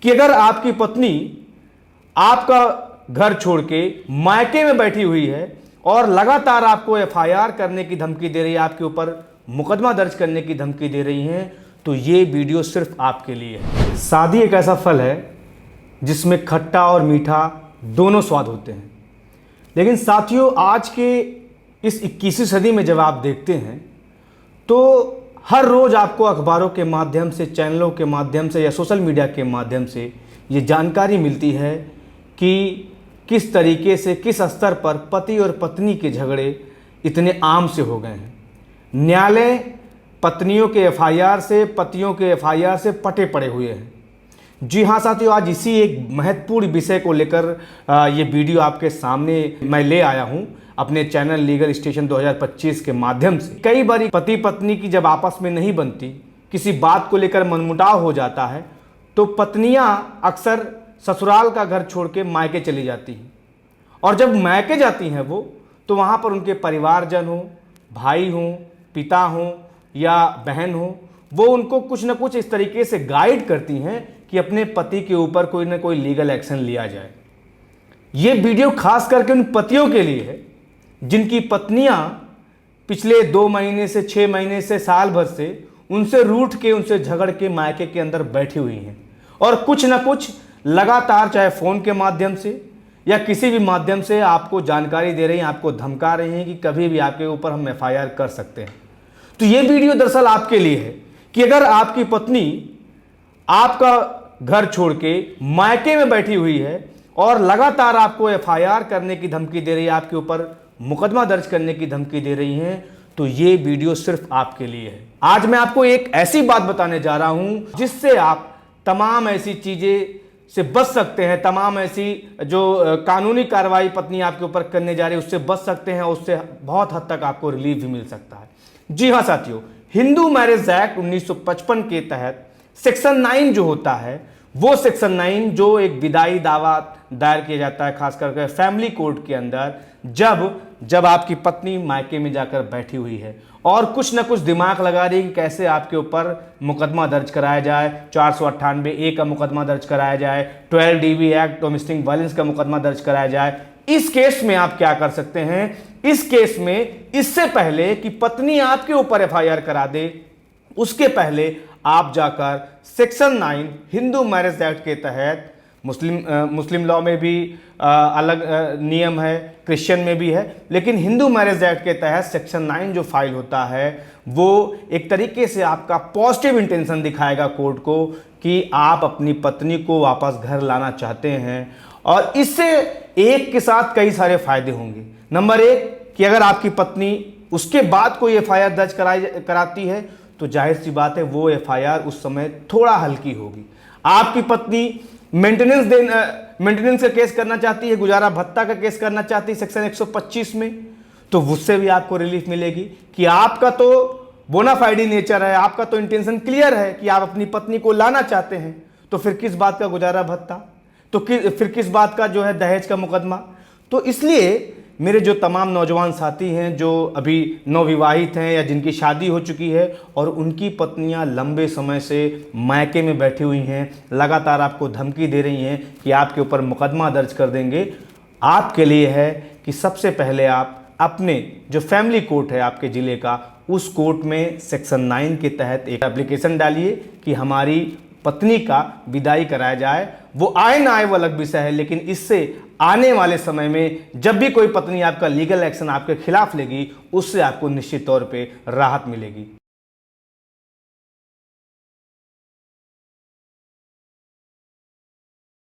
कि अगर आपकी पत्नी आपका घर छोड़ के मायके में बैठी हुई है और लगातार आपको एफआईआर करने की धमकी दे रही है, आपके ऊपर मुकदमा दर्ज करने की धमकी दे रही है, तो ये वीडियो सिर्फ आपके लिए है। शादी एक ऐसा फल है जिसमें खट्टा और मीठा दोनों स्वाद होते हैं। लेकिन साथियों, आज के इस 21वीं सदी में जब आप देखते हैं तो हर रोज़ आपको अखबारों के माध्यम से, चैनलों के माध्यम से या सोशल मीडिया के माध्यम से ये जानकारी मिलती है कि किस तरीके से, किस स्तर पर पति और पत्नी के झगड़े इतने आम से हो गए हैं। न्यायालय पत्नियों के एफआईआर से, पतियों के एफआईआर से पटे पड़े हुए हैं। जी हाँ साथियों, आज इसी एक महत्वपूर्ण विषय को लेकर ये वीडियो आपके सामने मैं ले आया हूँ अपने चैनल लीगल स्टेशन 2025 के माध्यम से। कई बार पति पत्नी की जब आपस में नहीं बनती, किसी बात को लेकर मनमुटाव हो जाता है, तो पत्नियां अक्सर ससुराल का घर छोड़ के मायके चली जाती हैं। और जब मायके जाती हैं वो, तो वहाँ पर उनके परिवारजन हो, भाई हों, पिता हों या बहन हो, वो उनको कुछ न कुछ इस तरीके से गाइड करती हैं कि अपने पति के ऊपर कोई ना कोई लीगल एक्शन लिया जाए। ये वीडियो खास करके उन पतियों के लिए है जिनकी पत्नियां पिछले 2 महीने से, 6 महीने से, साल भर से उनसे रूठ के, उनसे झगड़ के मायके के अंदर बैठी हुई हैं और कुछ ना कुछ लगातार, चाहे फ़ोन के माध्यम से या किसी भी माध्यम से आपको जानकारी दे रही हैं, आपको धमका रही हैं कि कभी भी आपके ऊपर हम एफआईआर कर सकते हैं। तो ये वीडियो दरअसल आपके लिए है कि अगर आपकी पत्नी आपका घर छोड़ के मायके में बैठी हुई है और लगातार आपको एफआईआर करने की धमकी दे रही है, आपके ऊपर मुकदमा दर्ज करने की धमकी दे रही हैं, तो ये वीडियो सिर्फ आपके लिए है। आज मैं आपको एक ऐसी बात बताने जा रहा हूं जिससे आप तमाम ऐसी चीजें से बच सकते हैं, तमाम ऐसी जो कानूनी कार्रवाई पत्नी आपके ऊपर करने जा रही है उससे बच सकते हैं, उससे बहुत हद तक आपको रिलीफ भी मिल सकता है। जी हाँ साथियों, हिंदू मैरिज एक्ट 1955 के तहत सेक्शन 9 जो होता है, वो सेक्शन 9 जो एक विदाई दावा दायर किया जाता है खास करके फैमिली कोर्ट के अंदर, जब आपकी पत्नी मायके में जाकर बैठी हुई है और कुछ ना कुछ दिमाग लगा रही है कि कैसे आपके ऊपर मुकदमा दर्ज कराया जाए, 498A का मुकदमा दर्ज कराया जाए, 12DB एक्ट डोमेस्टिक वायलेंस का मुकदमा दर्ज कराया जाए। इस केस में आप क्या कर सकते हैं? इस केस में इससे पहले कि पत्नी आपके ऊपर एफआईआर करा दे, उसके पहले आप जाकर सेक्शन 9 हिंदू मैरिज एक्ट के तहत, मुस्लिम लॉ में भी अलग नियम है, क्रिश्चियन में भी है, लेकिन हिंदू मैरिज एक्ट के तहत सेक्शन 9 जो फाइल होता है वो एक तरीके से आपका पॉजिटिव इंटेंशन दिखाएगा कोर्ट को कि आप अपनी पत्नी को वापस घर लाना चाहते हैं। और इससे एक के साथ कई सारे फायदे होंगे। नंबर 1 कि अगर आपकी पत्नी उसके बाद कोई एफआईआर दर्ज कराती है तो जाहिर सी बात है वो एफआईआर उस समय थोड़ा हल्की होगी। आपकी पत्नी मेंटेनेंस का केस करना चाहती है, गुजारा भत्ता का केस करना चाहती है सेक्शन 125 में, तो उससे भी आपको रिलीफ मिलेगी कि आपका तो बोनाफाइडी नेचर है, आपका तो इंटेंशन क्लियर है कि आप अपनी पत्नी को लाना चाहते हैं, तो फिर किस बात का गुजारा भत्ता, तो फिर किस बात का जो है दहेज का मुकदमा। तो इसलिए मेरे जो तमाम नौजवान साथी हैं जो अभी नवविवाहित हैं या जिनकी शादी हो चुकी है और उनकी पत्नियां लंबे समय से मायके में बैठी हुई हैं, लगातार आपको धमकी दे रही हैं कि आपके ऊपर मुकदमा दर्ज कर देंगे, आपके लिए है कि सबसे पहले आप अपने जो फैमिली कोर्ट है आपके ज़िले का, उस कोर्ट में सेक्शन 9 के तहत एक एप्लीकेशन डालिए कि हमारी पत्नी का विदाई कराया जाए। वो आए ना आए वो अलग विषय है, लेकिन इससे आने वाले समय में जब भी कोई पत्नी आपका लीगल एक्शन आपके खिलाफ लेगी, उससे आपको निश्चित तौर पे राहत मिलेगी।